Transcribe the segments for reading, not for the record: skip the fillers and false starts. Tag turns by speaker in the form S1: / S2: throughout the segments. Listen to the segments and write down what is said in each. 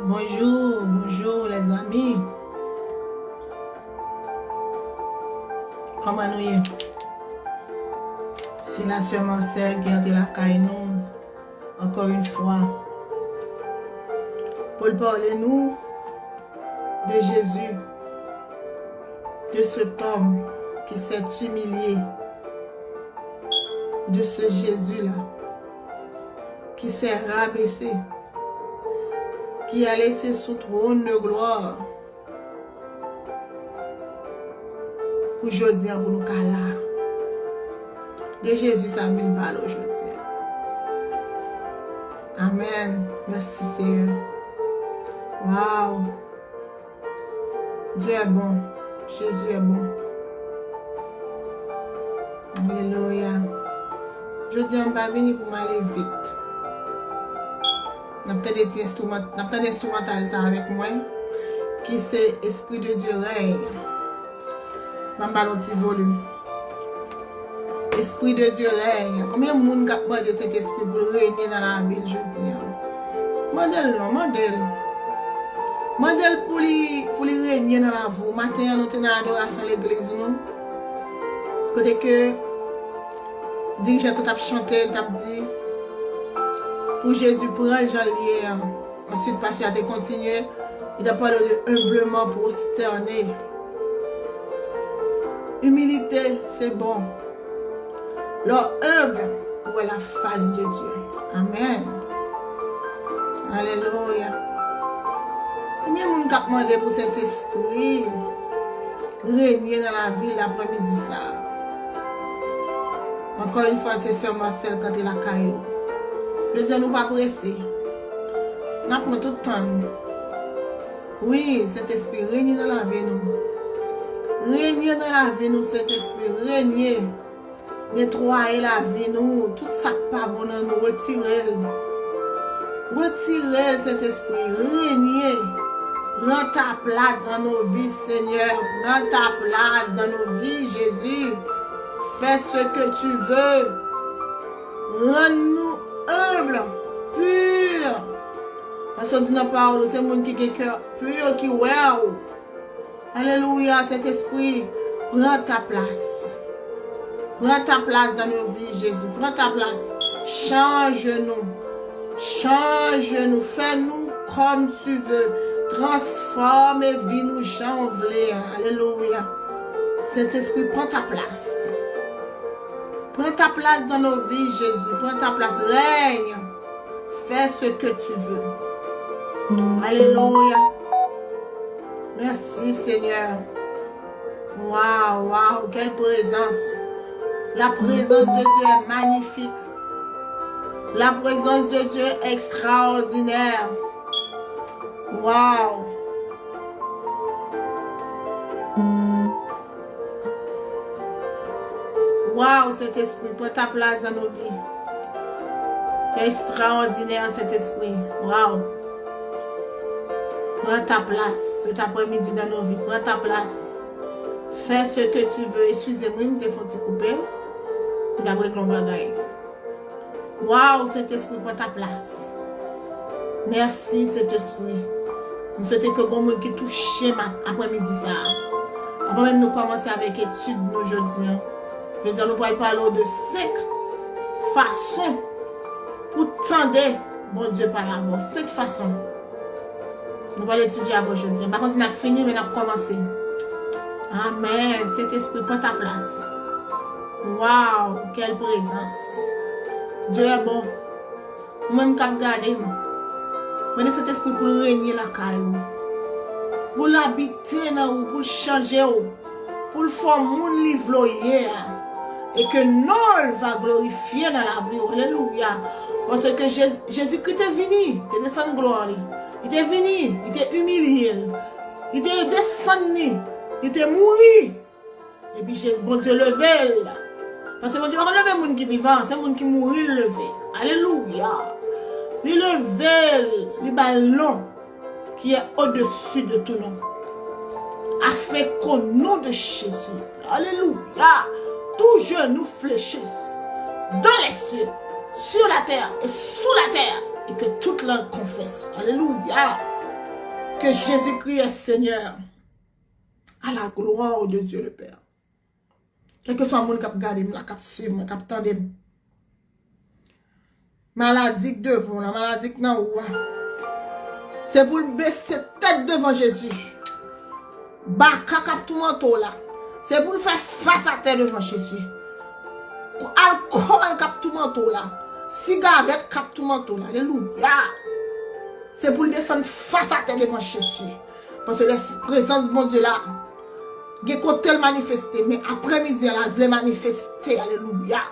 S1: Bonjour, bonjour les amis. Comment nous y est? C'est la sœur Marcel qui a été la caille nous, encore une fois, pour parler nous de Jésus, de cet homme qui s'est humilié, de ce Jésus-là, qui s'est rabaissé, qui a laissé son trône de gloire pour aujourd'hui, pour nous là. De Jésus, ça me parle aujourd'hui. Amen. Merci Seigneur. Waouh. Dieu est bon. Jésus est bon. Alléluia. Je dis, on va venir pour m'aller vite. N'a pas d'instrumental ça avec moi, qui c'est Esprit de Dieu règne. Je vais un petit volume. Esprit de Dieu règne. Combien de monde a demandé cet esprit pour régner dans la ville, je dis. Modèle non, modèle. Modèle pour lui régner dans la vie. Matin, nous sommes en adoration à l'église, nous. Côté que, dirigeant t'a chanté, t'a dit, pour Jésus, prendre Jean lié. Ensuite, pasteur a continué. Il a parlé de humblement prosterné. Humilité, c'est bon. L'homme humble pour la face de Dieu. Amen. Alléluia. Combien de monde a demandé pour cet esprit régner dans la ville l'après-midi ça? Encore une fois, c'est sur Marcel quand il a caillou. Je dis, nous pas pressés. Nous prenons tout le temps. Oui, cet esprit règne dans la vie nous. Règne dans la vie nous, cet esprit règne. Nettoyer la vie nous. Tout ça pas bon dans nous. Retirer. Retirer cet esprit. Règne. Prends ta place dans nos vies, Seigneur. Prends ta place dans nos vies, Jésus. Fais ce que tu veux. Rends-nous humbles, purs. Parce qu'on dit dans la parole, c'est le monde qui a un cœur pur, qui wow. Alléluia, cet esprit, prends ta place. Prends ta place dans nos vies, Jésus. Prends ta place. Change-nous. Change-nous. Fais-nous comme tu veux. Transforme et vis-nous, Jean voulait. Alléluia. Cet esprit, prends ta place. Prends ta place dans nos vies, Jésus. Prends ta place. Règne. Fais ce que tu veux. Alléluia. Merci, Seigneur. Waouh, waouh, quelle présence. La présence de Dieu est magnifique. La présence de Dieu est extraordinaire. Waouh. Waouh, cet esprit, prends ta place dans nos vies. C'est extraordinaire cet esprit. Waouh. Prends ta place cet après-midi dans nos vies. Prends ta place. Fais ce que tu veux. Excusez-moi, je me défends couper. D'après que l'on bagaille. Waouh, cet esprit, prends ta place. Merci, cet esprit. Nous souhaitons que le monde qui touche après-midi ça. Avant même nous commencer avec l'étude aujourd'hui. Je veux dire, nous pourrons parler de 5 façons pour tendre mon Dieu par l'amour. 5 façons. Nous allons étudier avant aujourd'hui. Par contre, on a fini, mais on a commencé. Amen. Cet esprit, prend ta place. Waouh, quelle présence. Dieu est bon. Nous-mêmes, quand nous regardons, mais cet esprit pour régner la caille. Pour l'habiter, pour le changer, pour le faire mon livre. Et que nous va glorifier dans la vie. Alléluia. Parce que Jésus-Christ est venu. Il est descendu gloire. Il est venu. Il est humilié. Il est descendu. Il est mort. Et puis bon Dieu levé. Parce que bon Dieu va lever les gens qui vivent. C'est les gens qui mourent levé. Alléluia. Il levé le ballon qui est au-dessus de tout nom. Afin qu'au nom de Jésus. Alléluia. Tout genou fléchisse dans les cieux, sur la terre et sous la terre, et que toute langue confesse. Alléluia. que Jésus-Christ est Seigneur. À la gloire de Dieu le Père. Quel que soit le monde qui a regardé, qui a suivi, qui a attendu. Maladie devant, la maladie dans ou. C'est pour baisser tête devant Jésus. Baka cap tout manteau là. C'est pour faire face à terre devant Jésus. Alcool cap tout manteau là. Cigarette cap tout manteau là. Alléluia. C'est pour descendre face à terre devant Jésus. Parce que la présence de mon Dieu là, il a manifesté, mais après-midi, elle voulait manifester. Alléluia.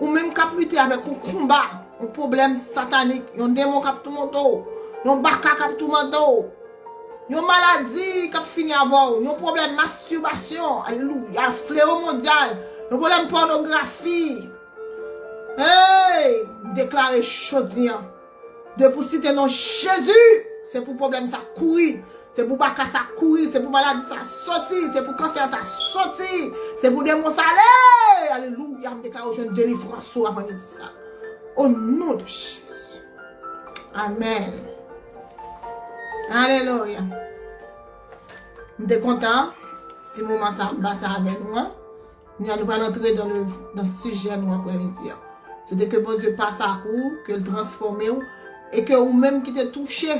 S1: Ou même cap lutter avec un combat, un problème satanique, un démon cap tout manteau, un baka cap tout manteau. Yon maladie qui fini avant, yon problème masturbation, alléluia, fléau mondial, yon problème pornographie. Hey, déclarer chaudian. De pour citer non Jésus, c'est pour problème ça courir, c'est pour baka ça courir, c'est pour maladie ça sortir, c'est pour cancer ça sortir, c'est pour démon ça aller. Alléluia, me déclare je délivrance après ça. Au nom de Jésus. Amen. Alléluia. Je suis content. Si mon ça avec nous, nous allons pas entrer dans le sujet nous après-midi. C'est que bon Dieu passe à coup, que le transforme et que vous même qui t'es touché,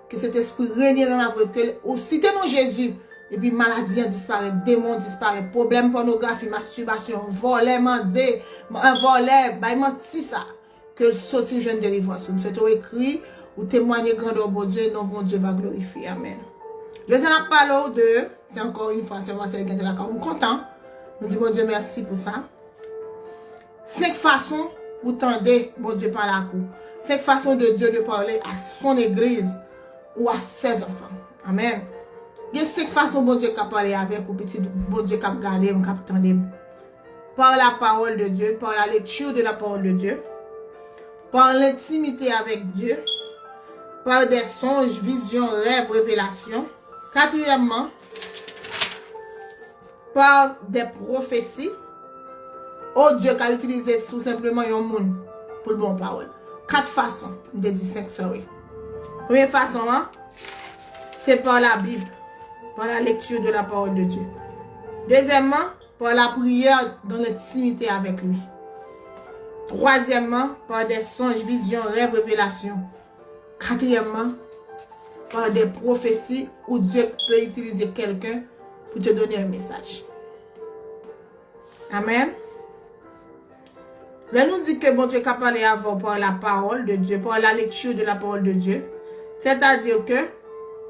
S1: que cet esprit règne dans la vie, que aussi t'es non Jésus, et puis maladie disparaît, démon disparaît, problème pornographie, masturbation, volet, mandé, un volet, bah menti ça, que le sauci jeune délivrance. Nous souhaitons écrit ou témoigner grandeur bon Dieu, non bon Dieu va glorifier. Amen. Je vous en parle de, c'est encore une fois, c'est moi, c'est le de la nous content. Nous disons bon Dieu merci pour ça. 5 façons pour tendre bon Dieu par la cour. 5 façons de Dieu de parler à son église ou à ses enfants. Amen. Il y a 5 façons bon Dieu qui a parlé avec ou petit bon Dieu qui a gardé, qui a tendé. Par la parole de Dieu, par la lecture de la parole de Dieu, par l'intimité avec Dieu, par des songes, visions, rêves, révélations. Quatrièmement, par des prophéties. Oh Dieu qui a utilisé tout simplement un monde pour le bon parole. 4 façons, je dis 5 sorry. Première façon, hein, c'est par la Bible, par la lecture de la parole de Dieu. Deuxièmement, par la prière dans l'intimité avec lui. Troisièmement, par des songes, visions, rêves, révélations. Quatrièmement, par des prophéties où Dieu peut utiliser quelqu'un pour te donner un message. Amen. Là, nous dit que bon Dieu a parlé avant par la parole de Dieu, par la lecture de la parole de Dieu. C'est-à-dire que,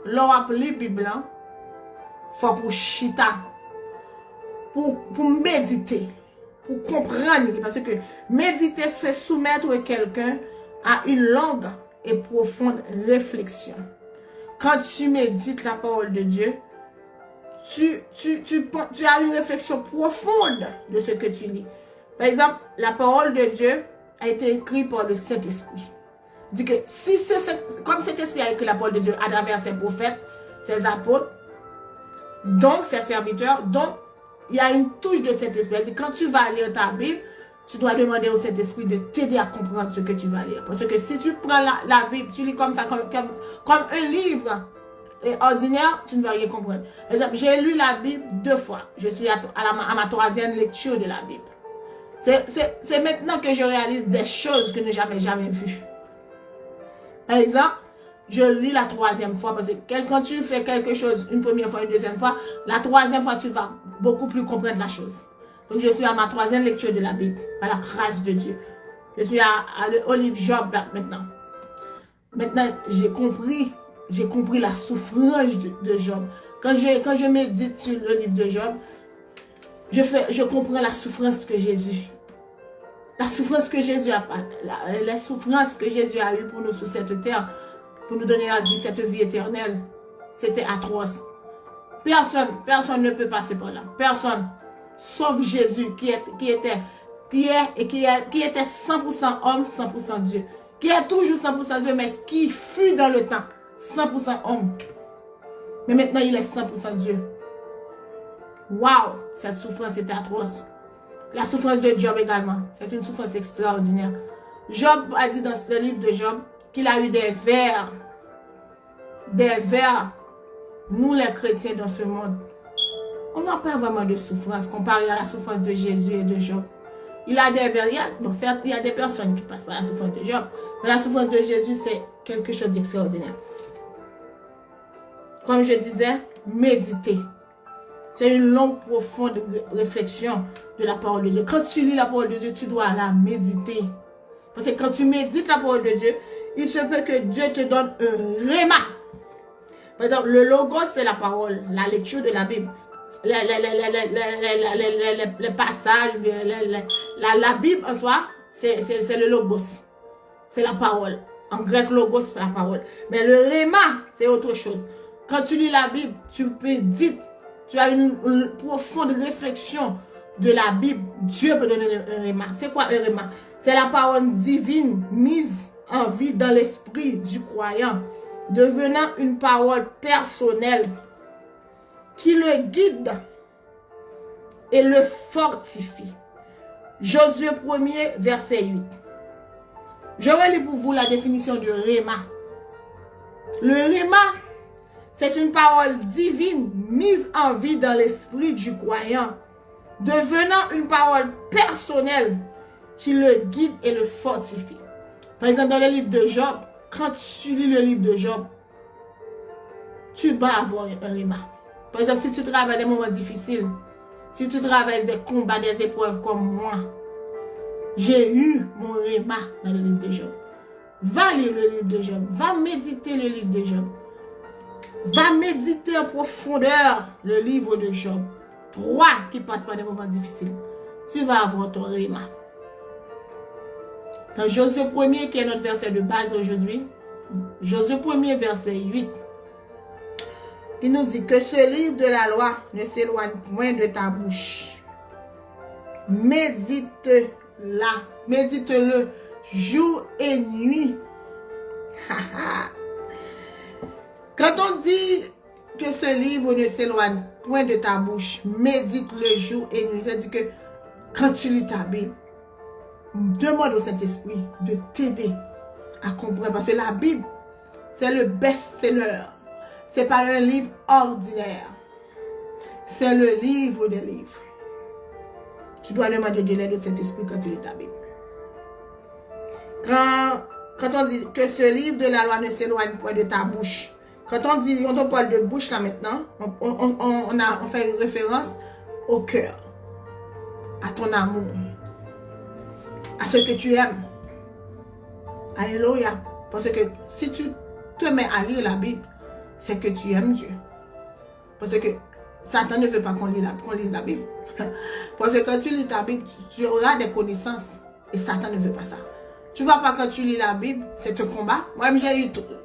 S1: l'on a lu la Bible, il faut pour chita, pour méditer, pour comprendre. Parce que méditer, c'est soumettre quelqu'un à une longue et profonde réflexion. Quand tu médites la parole de Dieu, tu as une réflexion profonde de ce que tu lis. Par exemple, la parole de Dieu a été écrite par le Saint-Esprit. Dit que si c'est comme cet esprit a écrit la parole de Dieu à travers ses prophètes, ses apôtres, donc ses serviteurs, donc il y a une touche de cet esprit. Dit, quand tu vas lire ta Bible, tu dois demander au Saint-Esprit de t'aider à comprendre ce que tu vas lire. Parce que si tu prends la Bible, tu lis comme ça, comme un livre ordinaire, tu ne vas rien comprendre. Par exemple, j'ai lu la Bible 2 fois. Je suis à ma 3e lecture de la Bible. C'est maintenant que je réalise des choses que je n'avais jamais vues. Par exemple, je lis la 3e fois parce que quand tu fais quelque chose une première fois, une deuxième fois, la 3e fois, tu vas beaucoup plus comprendre la chose. Donc, je suis à ma 3e lecture de la Bible, par la grâce de Dieu. Je suis au livre Job là, maintenant. Maintenant, j'ai compris la souffrance de Job. Quand je médite sur le livre de Job, je comprends la souffrance que Jésus a. La souffrance que Jésus a, la souffrance que Jésus a eue pour nous sur cette terre, pour nous donner la vie, cette vie éternelle, c'était atroce. Personne ne peut passer par là. Personne, sauf Jésus qui était 100% homme, 100% Dieu. Qui est toujours 100% Dieu, mais qui fut dans le temps 100% homme. Mais maintenant, il est 100% Dieu. Waouh, cette souffrance était atroce. La souffrance de Job également, c'est une souffrance extraordinaire. Job a dit dans le livre de Job qu'il a eu des vers des vers, nous les chrétiens dans ce monde, on n'a pas vraiment de souffrance comparé à la souffrance de Jésus et de Job. Il a des vers, bon, certes, il y a des personnes qui passent par la souffrance de Job, mais la souffrance de Jésus, c'est quelque chose d'extraordinaire. Comme je disais, méditer. C'est une longue, profonde réflexion de la parole de Dieu. Quand tu lis la parole de Dieu, tu dois la méditer. Parce que quand tu médites la parole de Dieu, il se peut que Dieu te donne un réma. Par exemple, le logos, c'est la parole, la lecture de la Bible. Les passages, la Bible en soi, c'est le logos. C'est la parole. En grec, logos, c'est la parole. Mais le réma, c'est autre chose. Quand tu lis la Bible, tu médites. Tu as une profonde réflexion de la Bible. Dieu peut donner un réma. C'est quoi un réma? C'est la parole divine mise en vie dans l'esprit du croyant, devenant une parole personnelle qui le guide et le fortifie. Josué 1er, verset 8. Je vais lire pour vous la définition de réma. Le réma, c'est une parole divine mise en vie dans l'esprit du croyant, devenant une parole personnelle qui le guide et le fortifie. Par exemple, dans le livre de Job, quand tu lis le livre de Job, tu vas avoir un réma. Par exemple, si tu travailles des moments difficiles, si tu travailles des combats, des épreuves comme moi, j'ai eu mon réma dans le livre de Job. Va lire le livre de Job, va méditer le livre de Job. Va méditer en profondeur le livre de Job. Toi qui passes par des moments difficiles, tu vas avoir ton réma. Dans Josué 1er, qui est notre verset de base aujourd'hui, Josué 1er, verset 8, il nous dit que ce livre de la loi ne s'éloigne point de ta bouche. Médite-le jour et nuit. Quand on dit que ce livre ne s'éloigne point de ta bouche, médite le jour et nuit, c'est-à-dire que quand tu lis ta Bible, demande au Saint-Esprit de t'aider à comprendre. Parce que la Bible, c'est le best-seller. C'est pas un livre ordinaire. C'est le livre des livres. Tu dois demander de l'aide au Saint-Esprit quand tu lis ta Bible. Quand on dit que ce livre de la loi ne s'éloigne point de ta bouche, quand on parle de bouche là maintenant, on fait une référence au cœur, à ton amour, à ce que tu aimes. Alléluia. Parce que si tu te mets à lire la Bible, c'est que tu aimes Dieu. Parce que Satan ne veut pas qu'on lise la Bible. Parce que quand tu lis ta Bible, tu auras des connaissances. Et Satan ne veut pas ça. Tu vois pas quand tu lis la Bible, c'est un combat. Moi-même,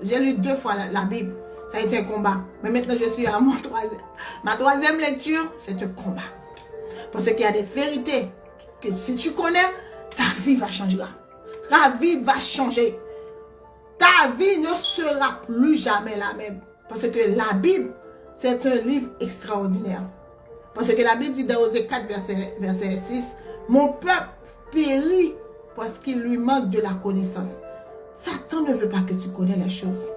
S1: j'ai lu 2 fois la Bible. Ça a été un combat. Mais maintenant, je suis à ma troisième lecture, c'est un combat. Parce qu'il y a des vérités que si tu connais, ta vie va changer. Ta vie va changer. Ta vie ne sera plus jamais la même. Parce que la Bible, c'est un livre extraordinaire. Parce que la Bible dit dans Osée 4, verset 6, « Mon peuple périt parce qu'il lui manque de la connaissance. » Satan ne veut pas que tu connais les choses.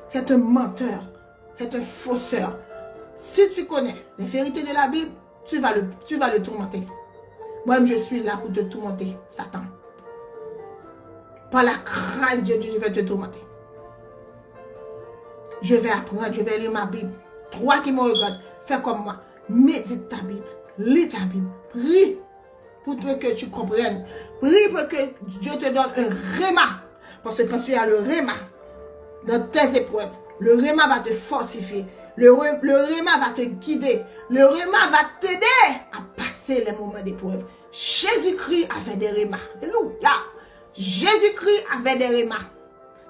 S1: C'est un menteur. C'est un fausseur. Si tu connais les vérités de la Bible, tu vas le tourmenter. Moi-même, je suis là pour te tourmenter, Satan. Par la grâce de Dieu, je vais te tourmenter. Je vais apprendre, je vais lire ma Bible. Toi qui me regardes, fais comme moi. Médite ta Bible, lis ta Bible, prie pour que tu comprennes. Prie pour que Dieu te donne un réma. Parce que quand tu as le réma dans tes épreuves, le réma va te fortifier. Le réma va te guider. Le réma va t'aider à passer les moments d'épreuve. Jésus-Christ avait des rémas. Alléluia. Jésus-Christ avait des rémas.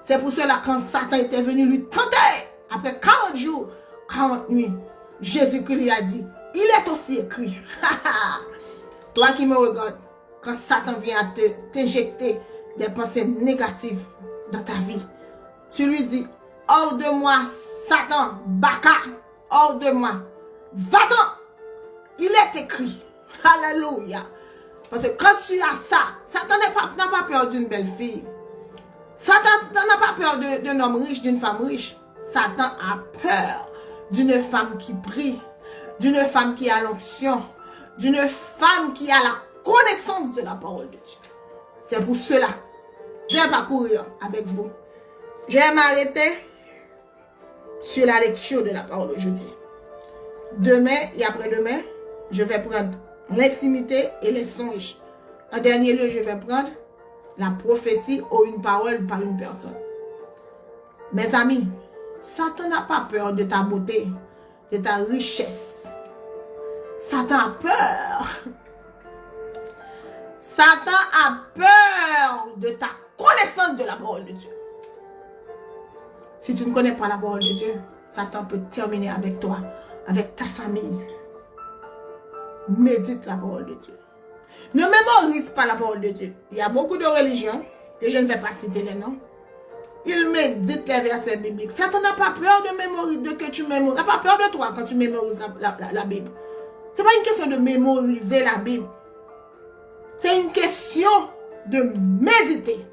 S1: C'est pour cela quand Satan était venu lui tenter, après 40 jours, 40 nuits, Jésus-Christ lui a dit, il est aussi écrit. Toi qui me regardes, quand Satan vient t'injecter des pensées négatives dans ta vie, tu lui dis, hors de moi, Satan, Baka, hors de moi, va-t'en. Il est écrit. Alléluia. Parce que quand tu as ça, Satan n'a pas peur d'une belle fille. Satan n'a pas peur d'un homme riche, d'une femme riche. Satan a peur d'une femme qui prie, d'une femme qui a l'onction, d'une femme qui a la connaissance de la parole de Dieu. C'est pour cela, je vais parcourir avec vous. Je vais m'arrêter sur la lecture de la parole aujourd'hui. Demain et après-demain, je vais prendre l'intimité et les songes. En dernier lieu, je vais prendre la prophétie ou une parole par une personne. Mes amis, Satan n'a pas peur de ta beauté, de ta richesse. Satan a peur. Satan a peur de ta connaissance de la parole de Dieu. Si tu ne connais pas la parole de Dieu, Satan peut terminer avec toi, avec ta famille. Médite la parole de Dieu. Ne mémorise pas la parole de Dieu. Il y a beaucoup de religions, que je ne vais pas citer les noms. Ils méditent les versets bibliques. Satan n'a pas peur de mémoriser, de que tu mémorises. Il n'a pas peur de toi quand tu mémorises la Bible. Ce n'est pas une question de mémoriser la Bible. C'est une question de méditer.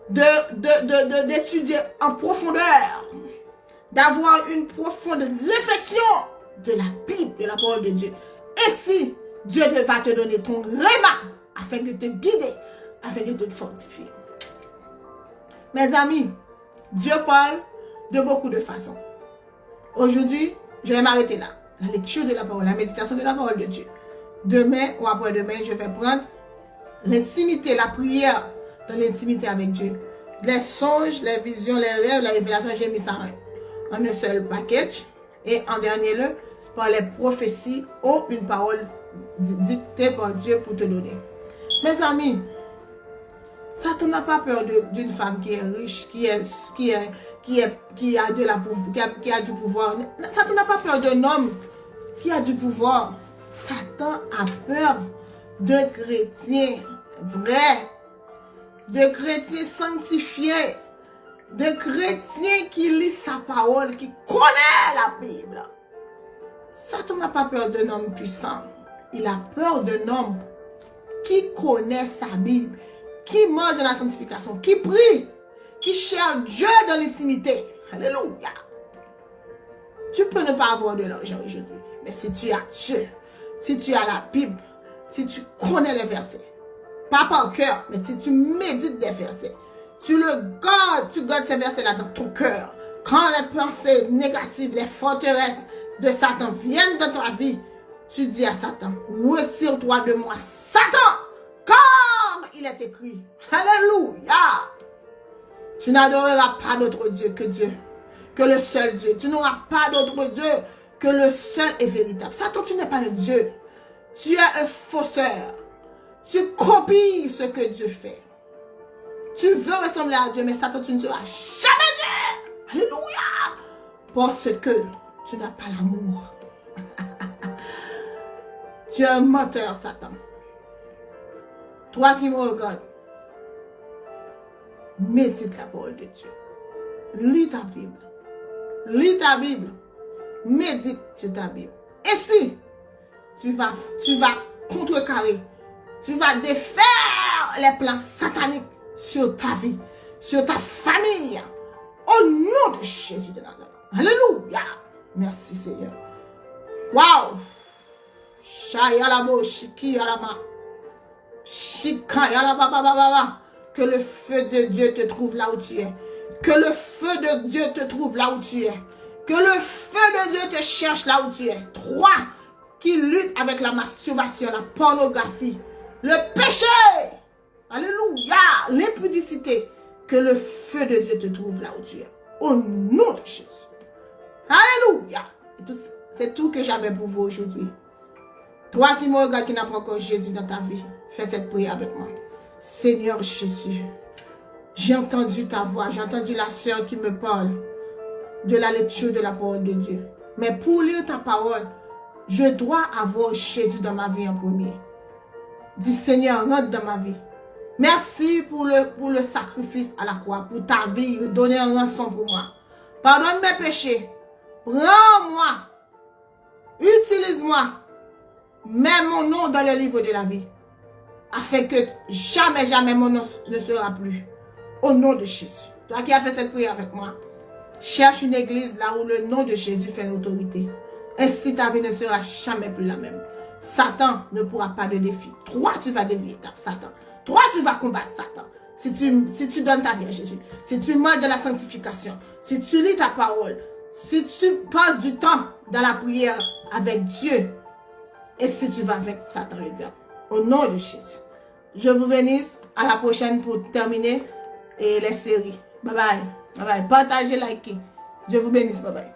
S1: D'étudier en profondeur. D'avoir une profonde réflexion de la Bible, de la parole de Dieu. Et si Dieu va te donner ton réma afin de te guider, afin de te fortifier. Mes amis, Dieu parle de beaucoup de façons. Aujourd'hui, je vais m'arrêter là. La lecture de la parole, la méditation de la parole de Dieu. Demain ou après-demain, je vais prendre l'intimité, la prière dans l'intimité avec Dieu. Les songes, les visions, les rêves, la révélation, j'ai mis ça en un seul package. Et en dernier lieu, par les prophéties ou une parole dictée par Dieu pour te donner. Mes amis, Satan n'a pas peur d'une femme qui est riche, qui a du pouvoir. Satan n'a pas peur d'un homme qui a du pouvoir. Satan a peur de chrétiens vrais, de chrétiens sanctifiés, de chrétiens qui lisent sa parole, qui connaissent la Bible. Satan n'a pas peur d'un homme puissant. Il a peur d'un homme qui connaît sa Bible, qui mange dans la sanctification, qui prie, qui cherche Dieu dans l'intimité. Alléluia. Tu peux ne pas avoir de l'argent aujourd'hui, mais si tu as Dieu, si tu as la Bible, si tu connais les versets, pas par cœur, mais si tu médites des versets, tu gardes ces versets-là dans ton cœur. Quand les pensées négatives, les forteresses de Satan viennent dans ta vie, tu dis à Satan, retire-toi de moi, Satan, comme il est écrit. Alléluia. Tu n'adoreras pas d'autre Dieu que Dieu, que le seul Dieu. Tu n'auras pas d'autre Dieu que le seul et véritable. Satan, tu n'es pas un Dieu. Tu es un fausseur. Tu copies ce que Dieu fait. Tu veux ressembler à Dieu, mais Satan, tu ne seras jamais Dieu. Alléluia. Parce que tu n'as pas l'amour. Tu es un menteur, Satan. Toi qui me regardes, médite la parole de Dieu. Lis ta Bible. Lis ta Bible. Médite sur ta Bible. Et si tu vas contrecarrer, tu vas défaire les plans sataniques sur ta vie, sur ta famille, au nom de Jésus de Nazareth. Alléluia. Merci Seigneur. Waouh. Que le feu de Dieu te trouve là où tu es. Que le feu de Dieu te trouve là où tu es. Que le feu de Dieu te cherche là où tu es. 3 qui luttent avec la masturbation, la pornographie, le péché. Alléluia. L'impudicité. Que le feu de Dieu te trouve là où tu es. Au nom de Jésus. Alléluia. C'est tout que j'avais pour vous aujourd'hui. Toi qui me regardes, qui n'a pas encore Jésus dans ta vie, fais cette prière avec moi. Seigneur Jésus, j'ai entendu ta voix, j'ai entendu la sœur qui me parle de la lecture de la parole de Dieu. Mais pour lire ta parole, je dois avoir Jésus dans ma vie en premier. Dis Seigneur, rentre dans ma vie. Merci pour le sacrifice à la croix, pour ta vie, donner un rançon pour moi. Pardonne mes péchés. Prends-moi. Utilise-moi. Mets mon nom dans le livre de la vie. Afin que jamais mon nom ne sera plus. Au nom de Jésus. Toi qui as fait cette prière avec moi, Cherche une église là où le nom de Jésus fait autorité. Ainsi ta vie ne sera jamais plus la même. Satan ne pourra pas de défi. Toi, tu vas dévier Satan. Toi, tu vas combattre Satan. Si tu donnes ta vie à Jésus, si tu manges de la sanctification, si tu lis ta parole, si tu passes du temps dans la prière avec Dieu, et si tu vas avec Satan le diable. Au nom de Jésus. Je vous bénisse. À la prochaine pour terminer les séries. Bye bye. Bye bye. Partagez, likez. Je vous bénisse. Bye bye.